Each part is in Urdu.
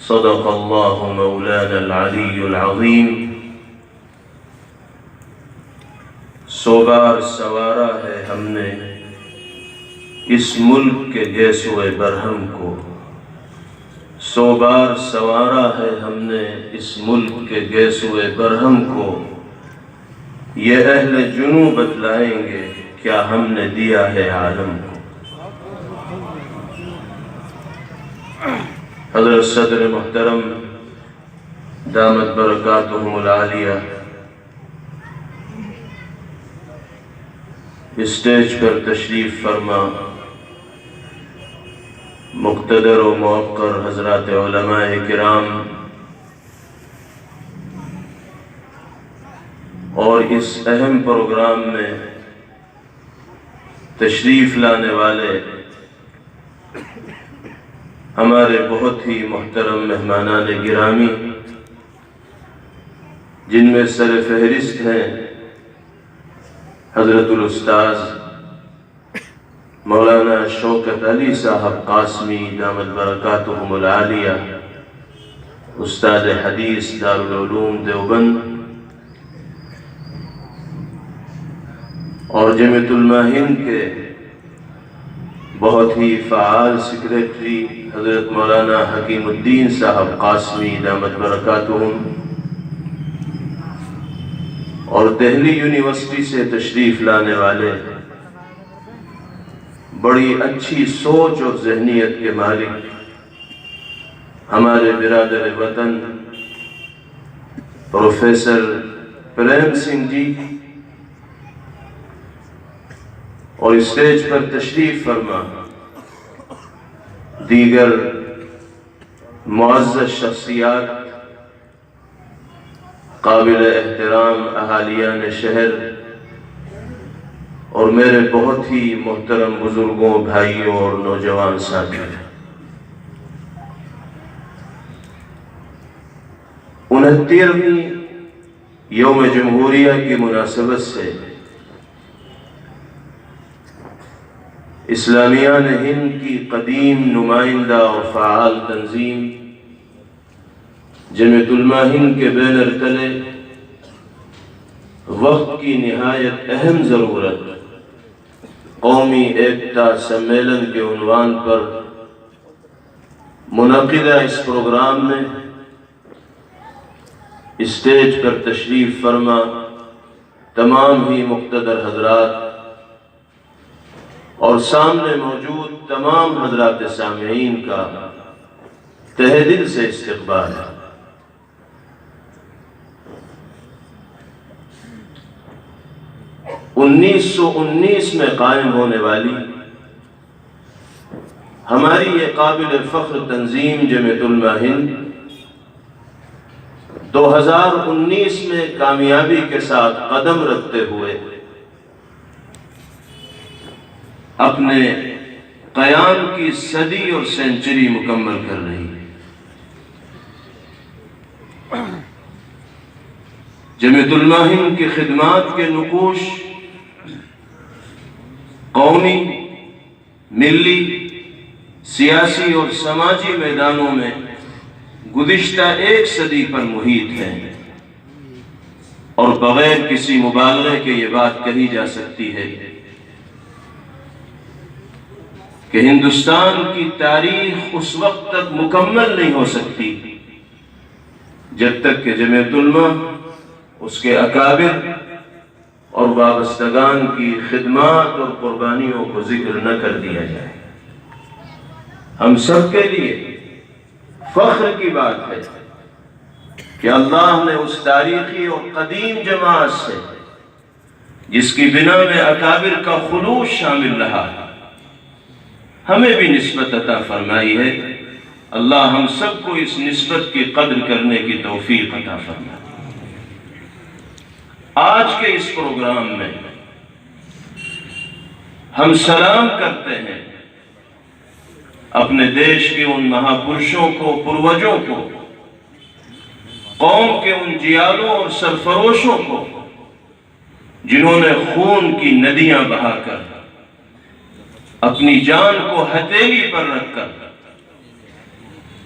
صدق اللہ مولانا العلی العظیم۔ سو بار سوارا ہے ہم نے اس ملک کے گیسوئے برہم کو، سو بار سوارا ہے ہم نے اس ملک کے گیسوئے برہم کو، یہ اہل جنوں بتلائیں گے کیا ہم نے دیا ہے عالم کو۔ حضرت صدر محترم دامت برکاتہم العالیہ اسٹیج پر تشریف فرما، مقتدر و موقر حضرات علماء کرام اور اس اہم پروگرام میں تشریف لانے والے ہمارے بہت ہی محترم مہمانان گرامی، جن میں سر فہرست ہیں حضرت الاستاذ مولانا شوکت علی صاحب قاسمی دامت برکاتہم العالیہ، استاد حدیث دارالعلوم دیوبند، اور جمعیت علماء ہند کے بہت ہی فعال سیکریٹری حضرت مولانا حکیم الدین صاحب قاسمی دامت برکاتہم، اور دہلی یونیورسٹی سے تشریف لانے والے بڑی اچھی سوچ اور ذہنیت کے مالک ہمارے برادر وطن پروفیسر پریم سنگھ جی، اور اسٹیج پر تشریف فرما دیگر معزز شخصیات، قابل احترام اہالیان شہر، اور میرے بہت ہی محترم بزرگوں، بھائیوں اور نوجوان ساتھی، 69ویں یوم جمہوریہ کی مناسبت سے اسلامیان ہند کی قدیم نمائندہ اور فعال تنظیم جمعیت علماء ہند کے بینر تلے وقت کی نہایت اہم ضرورت قومی ایکتا سمیلن کے عنوان پر منعقدہ اس پروگرام میں اسٹیج پر تشریف فرما تمام ہی مقتدر حضرات اور سامنے موجود تمام حضرات سامعین کا تہہ دل سے استقبال ہے۔ 1919 میں قائم ہونے والی ہماری یہ قابل فخر تنظیم جمعیت علماء ہند 2019 میں کامیابی کے ساتھ قدم رکھتے ہوئے اپنے قیام کی صدی اور سینچری مکمل کر رہی ہے۔ جمعیت علماء ہند کی خدمات کے نقوش قومی، ملی، سیاسی اور سماجی میدانوں میں گزشتہ 1 صدی پر محیط ہیں، اور بغیر کسی مبالغے کے یہ بات کہی جا سکتی ہے کہ ہندوستان کی تاریخ اس وقت تک مکمل نہیں ہو سکتی جب تک کہ جمعیت علماء، اس کے اکابر اور وابستگان کی خدمات اور قربانیوں کو ذکر نہ کر دیا جائے۔ ہم سب کے لیے فخر کی بات ہے کہ اللہ نے اس تاریخی اور قدیم جماعت سے جس کی بنا میں اکابر کا خلوص شامل رہا ہمیں بھی نسبت عطا فرمائی ہے۔ اللہ ہم سب کو اس نسبت کی قدر کرنے کی توفیق عطا فرمائے۔ آج کے اس پروگرام میں ہم سلام کرتے ہیں اپنے دیش کے ان مہاپرشوں کو، پروجوں کو، قوم کے ان جیالوں اور سرفروشوں کو جنہوں نے خون کی ندیاں بہا کر اپنی جان کو ہتھیلی پر رکھ کر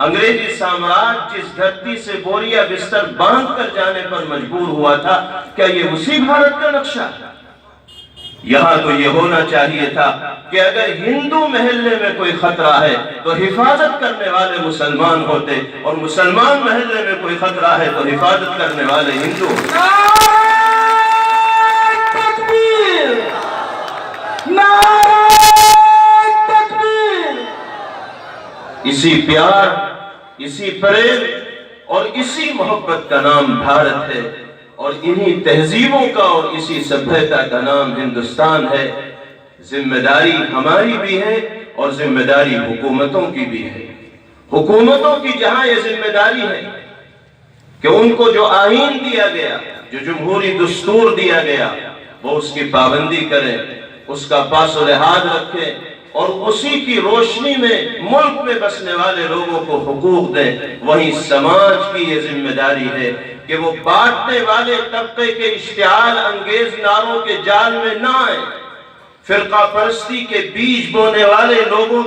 انگریزی سامراج جس دھرتی سے بوریا بستر باندھ کر جانے پر مجبور ہوا تھا، کیا یہ اسی بھارت کا نقشہ؟ یہاں تو یہ ہونا چاہیے تھا کہ اگر ہندو محلے میں کوئی خطرہ ہے تو حفاظت کرنے والے مسلمان ہوتے، اور مسلمان محلے میں کوئی خطرہ ہے تو حفاظت کرنے والے ہندو ہوتے۔ اسی پیار، اسی پریم اور اسی محبت کا نام بھارت ہے، اور انہی تہذیبوں کا اور اسی سبھیتا کا نام ہندوستان ہے۔ ذمہ داری ہماری بھی ہے اور ذمہ داری حکومتوں کی بھی ہے۔ حکومتوں کی جہاں یہ ذمہ داری ہے کہ ان کو جو آئین دیا گیا، جو جمہوری دستور دیا گیا، وہ اس کی پابندی کریں، اس کا پاس و لحاظ رکھیں، اور اسی کی روشنی میں ملک میں بسنے والے لوگوں کو حقوق دیں۔ وہیں سماج کی یہ ذمہ داری ہے کہ وہ بانٹنے والے طبقے کے اشتعال انگیز نعروں کے جال میں نہ آئیں، فرقہ پرستی کے بیج بونے والے لوگوں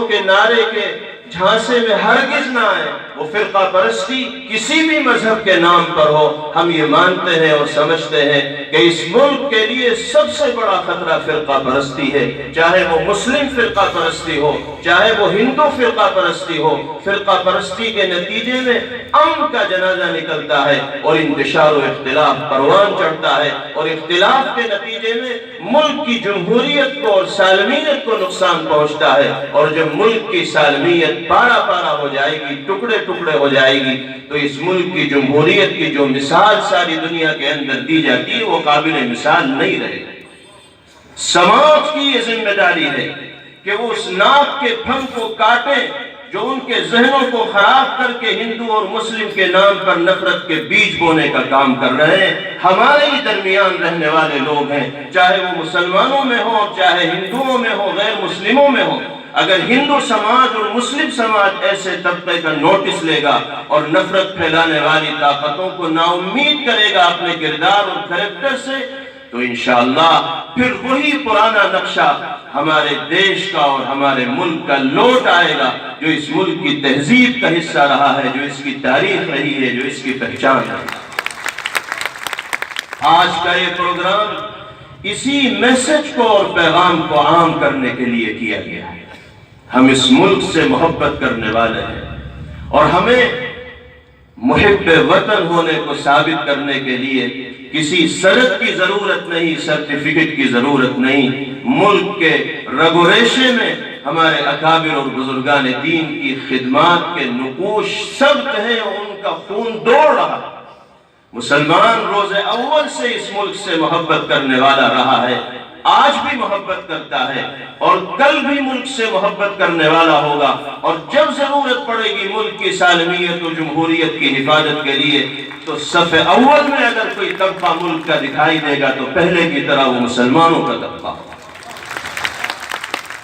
کی نعرے کے جھانسے میں ہرگز نہ آئے۔ وہ فرقہ پرستی کسی بھی مذہب کے نام پر ہو، ہم یہ مانتے ہیں اور سمجھتے ہیں کہ اس ملک کے لیے سب سے بڑا خطرہ فرقہ پرستی ہے، چاہے وہ مسلم فرقہ پرستی ہو، چاہے وہ ہندو فرقہ پرستی ہو۔ فرقہ پرستی کے نتیجے میں امن کا جنازہ نکلتا ہے اور انتشار و اختلاف پروان چڑھتا ہے، اور اختلاف کے نتیجے میں ملک کی جمہوریت کو اور سالمیت کو نقصان پہنچتا ہے، اور جب ملک کی سالمیت پارا پارا ہو جائے گی، ٹکڑے ٹکڑے ہو جائے گی، تو اس ملک کی جمہوریت کی جو مثال ساری دنیا کے اندر دی جاتی ہے وہ قابل مثال نہیں رہے گی۔ سماج کی یہ ذمہ داری ہے کہ وہ اس ناک کے پھن کو کاٹیں جو ان کے ذہنوں کو خراب کر کے ہندو اور مسلم کے نام پر نفرت کے بیج بونے کا کام کر رہے ہیں۔ ہمارے ہی درمیان رہنے والے لوگ ہیں، چاہے وہ مسلمانوں میں ہو، چاہے ہندوؤں میں ہو، غیر مسلموں میں ہو۔ اگر ہندو سماج اور مسلم سماج ایسے طبقے کا نوٹس لے گا اور نفرت پھیلانے والی طاقتوں کو نا امید کرے گا اپنے کردار اور کریکٹر سے، تو انشاءاللہ پھر وہی پرانا نقشہ ہمارے دیش کا اور ہمارے ملک کا لوٹ آئے گا، جو اس ملک کی تہذیب کا حصہ رہا ہے، جو اس کی تاریخ رہی ہے، جو اس کی پہچان ہے۔ آج کا یہ پروگرام اسی میسج کو اور پیغام کو عام کرنے کے لیے کیا گیا ہے۔ ہم اس ملک سے محبت کرنے والے ہیں، اور ہمیں محب وطن ہونے کو ثابت کرنے کے لیے کسی سند کی ضرورت نہیں، سرٹیفکیٹ کی ضرورت نہیں۔ ملک کے رگ و ریشے میں ہمارے اکابر اور بزرگان دین کی خدمات کے نقوش ثبت ہیں، ان کا خون دوڑ رہا ہے۔ مسلمان روز اول سے اس ملک سے محبت کرنے والا رہا ہے، آج بھی محبت کرتا ہے، اور کل بھی ملک سے محبت کرنے والا ہوگا، اور جب ضرورت پڑے گی ملک کی سالمیت اور جمہوریت کی حفاظت کے لیے تو صف اول میں اگر کوئی طبقہ ملک کا دکھائی دے گا تو پہلے کی طرح وہ مسلمانوں کا طبقہ ہوگا۔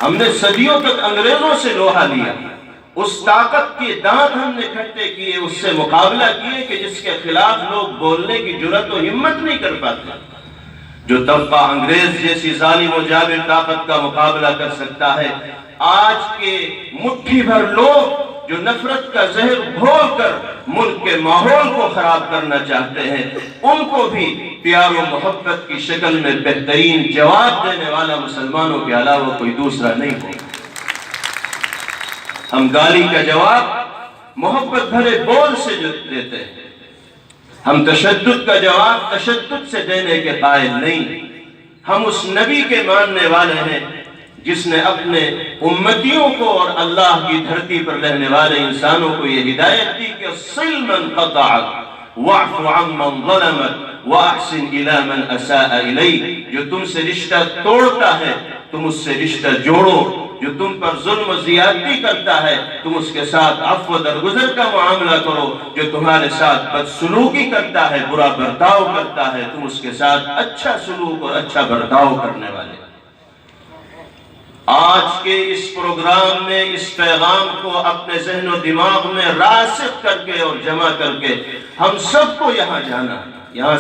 ہم نے صدیوں تک انگریزوں سے لوہا لیا، اس طاقت کے دانت ہم نے کھٹے کیے، اس سے مقابلہ کیے کہ جس کے خلاف لوگ بولنے کی جرأت و ہمت نہیں کر پاتے۔ جو طبقہ انگریز جیسی ظالم و جابر طاقت کا مقابلہ کر سکتا ہے، آج کے مٹھی بھر لوگ جو نفرت کا زہر گھول کر ملک کے ماحول کو خراب کرنا چاہتے ہیں، ان کو بھی پیار و محبت کی شکل میں بہترین جواب دینے والا مسلمانوں کے علاوہ کوئی دوسرا نہیں ہوگا۔ ہم گالی کا جواب محبت بھرے بول سے دیتے ہیں، ہم تشدد کا جواب تشدد سے دینے کے قائل نہیں۔ ہم اس نبی کے ماننے والے ہیں جس نے اپنے امتیوں کو اور اللہ کی دھرتی پر رہنے والے انسانوں کو یہ ہدایت دی کہ صل من قطعک واعف عمن ظلمک واحسن الی من اساء الیک، جو تم سے رشتہ توڑتا ہے تم اس سے رشتہ جوڑو، جو تم پر ظلم و زیادتی کرتا ہے تم اس کے ساتھ عفو و درگزر کا معاملہ کرو، جو تمہارے ساتھ بدسلوکی کرتا ہے، برا برتاؤ کرتا ہے، تم اس کے ساتھ اچھا سلوک اور اچھا برتاؤ کرنے والے۔ آج کے اس پروگرام میں اس پیغام کو اپنے ذہن و دماغ میں راسخ کر کے اور جمع کر کے ہم سب کو یہاں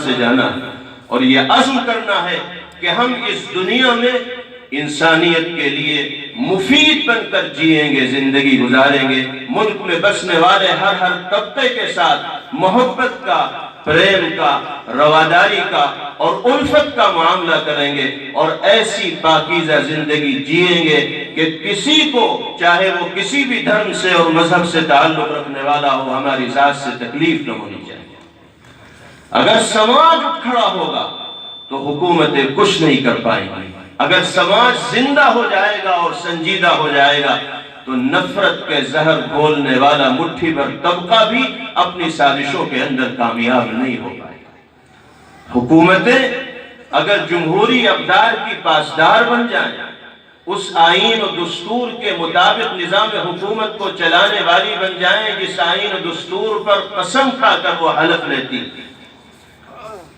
سے جانا ہے، اور یہ عزم کرنا ہے کہ ہم اس دنیا میں انسانیت کے لیے مفید بن کر جیئیں گے، زندگی گزاریں گے، ملک میں بسنے والے ہر طبقے کے ساتھ محبت کا، پریم کا، رواداری کا اور الفت کا معاملہ کریں گے، اور ایسی پاکیزہ زندگی جیئیں گے کہ کسی کو، چاہے وہ کسی بھی دھرم سے اور مذہب سے تعلق رکھنے والا ہو، ہماری ذات سے تکلیف نہ ہونی چاہیے۔ اگر سماج اٹھ کھڑا ہوگا تو حکومتیں کچھ نہیں کر پائیں گی۔ اگر سماج زندہ ہو جائے گا اور سنجیدہ ہو جائے گا تو نفرت کے زہر گھولنے والا مٹھی بھر طبقہ بھی اپنی سازشوں کے اندر کامیاب نہیں ہو پائے گا۔ حکومتیں اگر جمہوری اقدار کی پاسدار بن جائیں، اس آئین و دستور کے مطابق نظام حکومت کو چلانے والی بن جائیں جس آئین و دستور پر قسم کھا کر وہ حلف لیتی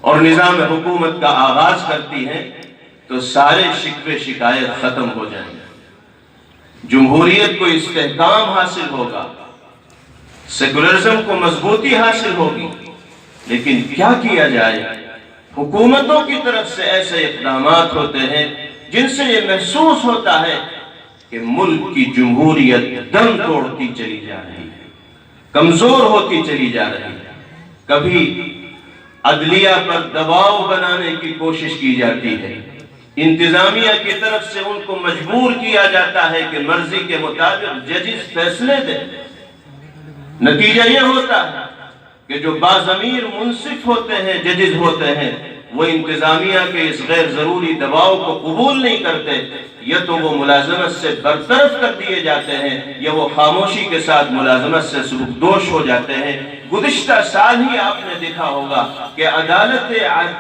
اور نظام حکومت کا آغاز کرتی ہیں، تو سارے شکوے شکایت ختم ہو جائیں گے، جمہوریت کو استحکام حاصل ہوگا، سیکولرزم کو مضبوطی حاصل ہوگی۔ لیکن کیا کیا جائے؟ حکومتوں کی طرف سے ایسے اقدامات ہوتے ہیں جن سے یہ محسوس ہوتا ہے کہ ملک کی جمہوریت دم توڑتی چلی جا رہی ہے، کمزور ہوتی چلی جا رہی ہے۔ کبھی عدلیہ پر دباؤ بنانے کی کوشش کی جاتی ہے، انتظامیہ کی طرف سے ان کو مجبور کیا جاتا ہے کہ مرضی کے مطابق ججز فیصلے دیں۔ نتیجہ یہ ہوتا ہے کہ جو باضمیر منصف ہوتے ہیں، ججز ہوتے ہیں، وہ انتظامیہ کے اس غیر ضروری دباؤ کو قبول نہیں کرتے، یا تو وہ ملازمت سے برطرف کر دیے جاتے ہیں یا وہ خاموشی کے ساتھ ملازمت سے سبکدوش ہو جاتے ہیں۔ گزشتہ سال ہی آپ نے دیکھا ہوگا کہ عدالت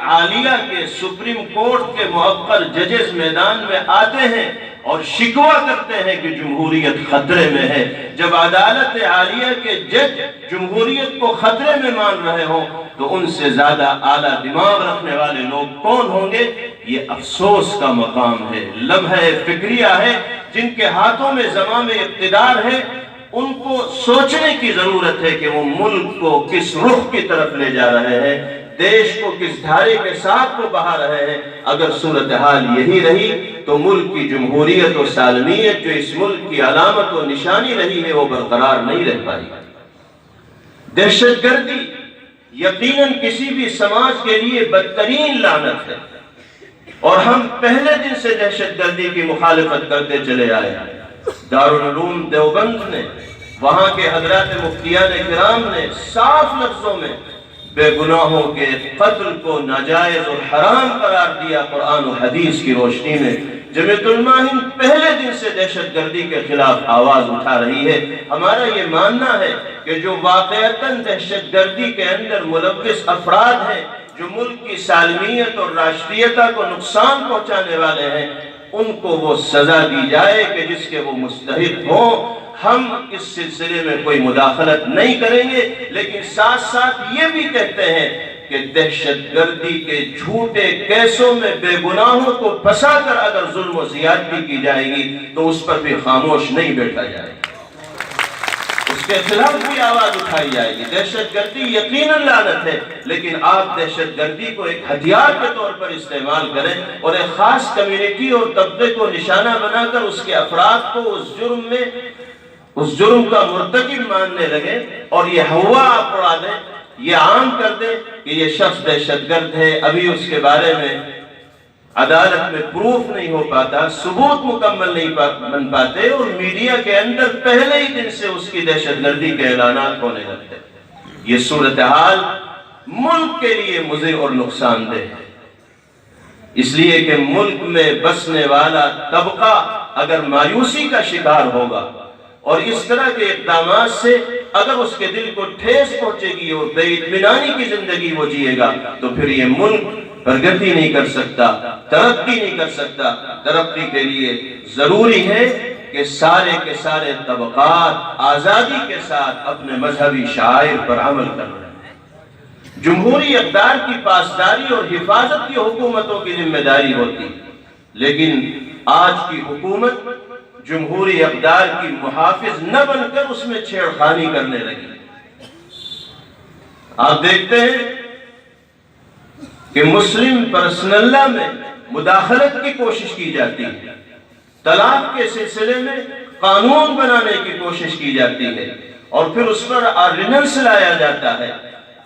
عالیہ کے، سپریم کورٹ کے موقر ججز میدان میں آتے ہیں اور شکوہ کرتے ہیں کہ جمہوریت خطرے میں ہے۔ جب عدالت عالیہ کے جج جمہوریت کو خطرے میں مان رہے ہوں تو ان سے زیادہ اعلیٰ دماغ رکھنے والے لوگ کون ہوں گے؟ یہ افسوس کا مقام ہے، لمحہ فکریہ ہے۔ جن کے ہاتھوں میں زمام اقتدار ہے ان کو سوچنے کی ضرورت ہے کہ وہ ملک کو کس رخ کی طرف لے جا رہے ہیں، دیش کو کس دھارے کے ساتھ کو بہا رہے ہیں۔ اگر صورتحال یہی رہی تو ملک کی جمہوریت و سالمیت جو اس ملک کی علامت و نشانی رہی ہے وہ برقرار نہیں رہ پائی۔ دہشت گردی یقیناً کسی بھی سماج کے لیے بدترین لعنت ہے، اور ہم پہلے دن سے دہشت گردی کی مخالفت کرتے چلے آئے ہیں۔ دارالعلوم دیوبند نے، وہاں کے حضرات مفتیان کرام نے صاف لفظوں میں بے گناہوں کے قتل کو ناجائز اور حرام قرار دیا۔ قرآن و حدیث کی روشنی میں جمعیت علماء ہند پہلے دن سے دہشت گردی کے خلاف آواز اٹھا رہی ہے۔ ہمارا یہ ماننا ہے کہ جو واقعتاً دہشت گردی کے اندر ملوث افراد ہیں، جو ملک کی سالمیت اور راشٹریتا کو نقصان پہنچانے والے ہیں، ان کو وہ سزا دی جائے کہ جس کے وہ مستحق ہوں۔ ہم اس سلسلے میں کوئی مداخلت نہیں کریں گے، لیکن ساتھ ساتھ یہ بھی کہتے ہیں کہ دہشت گردی کے جھوٹے کیسوں میں بے گناہوں کو پھنسا کر اگر ظلم و زیادتی کی جائے گی تو اس پر بھی خاموش نہیں بیٹھا جائے گا، اس کے خلاف بھی آواز اٹھائی جائے گی۔ دہشت گردی یقیناً لعنت ہے، لیکن آپ دہشت گردی کو ایک ہتھیار کے طور پر استعمال کریں اور ایک خاص کمیونٹی اور طبقے کو نشانہ بنا کر اس کے افراد کو اس جرم کا مرتکب ماننے لگے اور یہ ہوا آپ اڑا دیں، یہ عام کر دیں کہ یہ شخص دہشت گرد ہے۔ ابھی اس کے بارے میں عدالت میں پروف نہیں ہو پاتا، ثبوت مکمل نہیں بن پاتے، اور میڈیا کے اندر پہلے ہی دن سے اس کی دہشت گردی کے اعلانات ہونے لگتے۔ یہ صورتحال ملک کے لیے مضر اور نقصان دہ ہے، اس لیے کہ ملک میں بسنے والا طبقہ اگر مایوسی کا شکار ہوگا اور اس طرح کے اقدامات سے اگر اس کے دل کو ٹھیس پہنچے گی اور بے اطمینانی کی زندگی وہ جیے گا تو پھر یہ ملک پرگتی نہیں کر سکتا، ترقی نہیں کر سکتا۔ ترقی کے لیے ضروری ہے کہ سارے کے سارے طبقات آزادی کے ساتھ اپنے مذہبی شعائر پر عمل کر رہے ہیں۔ جمہوری اقدار کی پاسداری اور حفاظت کی حکومتوں کی ذمہ داری ہوتی، لیکن آج کی حکومت جمہوری اقدار کی محافظ نہ بن کر اس میں چھیڑخانی کرنے لگی۔ آپ دیکھتے ہیں کہ مسلم پرسنل لا میں مداخلت کی کوشش کی جاتی ہے، طلاق کے سلسلے میں قانون بنانے کی کوشش کی جاتی ہے اور پھر اس پر آرڈیننس لایا جاتا ہے،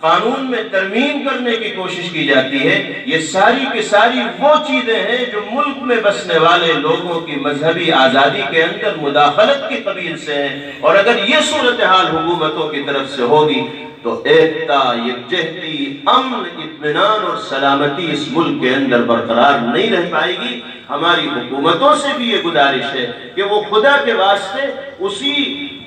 قانون میں ترمیم کرنے کی کوشش کی جاتی ہے۔ یہ ساری کی ساری وہ چیزیں ہیں جو ملک میں بسنے والے لوگوں کی مذہبی آزادی کے اندر مداخلت کی قبیل سے ہیں، اور اگر یہ صورتحال حکومتوں کی طرف سے ہوگی تو ایکتا، یکجہتی، امن، اطمینان اور سلامتی اس ملک کے اندر برقرار نہیں رہ پائے گی۔ ہماری حکومتوں سے بھی یہ گزارش ہے کہ وہ خدا کے واسطے اسی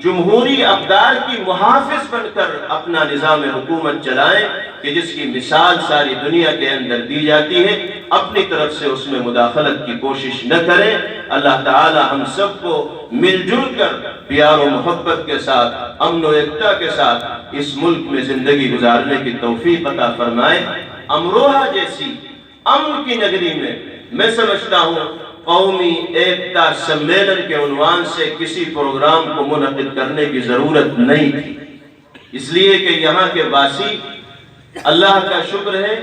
جمہوری اقدار کی محافظ بن کر اپنا نظام حکومت چلائیں کہ جس کی مثال ساری دنیا کے اندر دی جاتی ہے، اپنی طرف سے اس میں مداخلت کی کوشش نہ کریں۔ اللہ تعالی ہم سب کو مل جل کر پیار و محبت کے ساتھ، امن و ایکتا کے ساتھ اس ملک میں زندگی گزارنے کی توفیق عطا فرمائے۔ امروہہ جیسی امن کی نگری میں سمجھتا ہوں قومی ایکتا سمیلن کے عنوان سے کسی پروگرام کو منعقد کرنے کی ضرورت نہیں تھی، اس لیے کہ یہاں کے واسی اللہ کا شکر ہے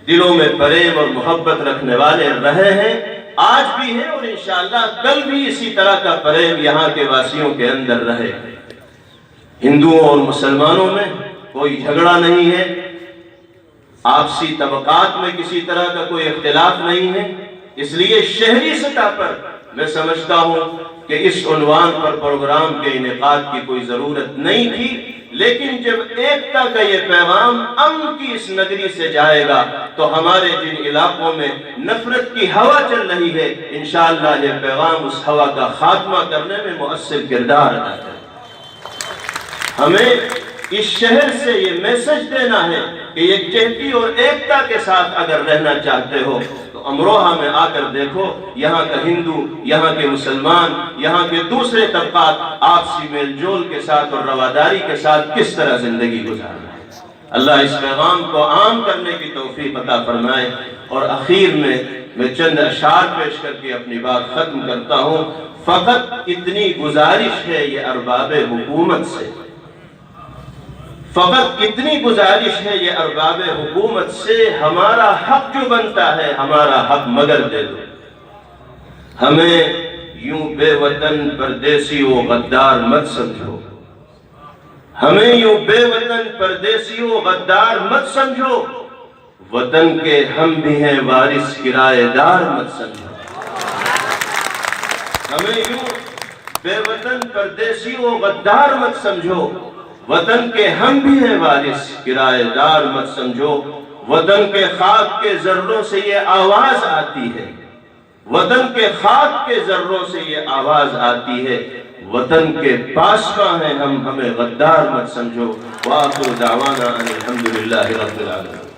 دلوں میں پریم اور محبت رکھنے والے رہے ہیں، آج بھی ہیں اور انشاءاللہ کل بھی اسی طرح کا پریم یہاں کے واسیوں کے اندر رہے۔ ہندوؤں اور مسلمانوں میں کوئی جھگڑا نہیں ہے، آپسی طبقات میں کسی طرح کا کوئی اختلاف نہیں ہے، اس لیے شہری سطح پر میں سمجھتا ہوں کہ اس عنوان پر پروگرام کے انعقاد کی کوئی ضرورت نہیں تھی، لیکن جب ایکتا کا یہ پیغام امن کی اس نگری سے جائے گا تو ہمارے جن علاقوں میں نفرت کی ہوا چل رہی ہے انشاءاللہ یہ پیغام اس ہوا کا خاتمہ کرنے میں مؤثر کردار ادا کرے۔ ہمیں اس شہر سے یہ میسج دینا ہے کہ یکجہتی اور ایکتا کے ساتھ اگر رہنا چاہتے ہو تو امروہہ میں آ کر دیکھو یہاں کا ہندو، یہاں کے مسلمان، یہاں کے دوسرے طبقات آپسی میل جول کے ساتھ اور رواداری کے ساتھ کس طرح زندگی گزارنا ہے۔ اللہ اس پیغام کو عام کرنے کی توفیق عطا فرمائے۔ اور اخیر میں چند اشعار پیش کر کے اپنی بات ختم کرتا ہوں۔ فقط اتنی گزارش ہے یہ ارباب حکومت سے، فقط اتنی گزارش ہے یہ ارباب حکومت سے، ہمارا حق جو بنتا ہے ہمارا حق مگر دے دو۔ ہمیں یوں بے وطن پردیسی و غدار مت سمجھو، ہمیں یوں بے وطن پردیسی و غدار مت سمجھو، وطن کے ہم بھی ہیں وارث کرایہ دار مت سمجھو۔ ہمیں یوں بے وطن پردیسی و غدار مت سمجھو، وطن کے ہم بھی ہیں وارث کرایہ دار مت سمجھو۔ وطن کے خاک کے ذروں سے یہ آواز آتی ہے، وطن کے خاک کے ذروں سے یہ آواز آتی ہے، وطن کے پاسباں ہیں ہم، ہمیں غدار مت سمجھو۔ وآخر دعوانا ان الحمدللہ رب العالمین۔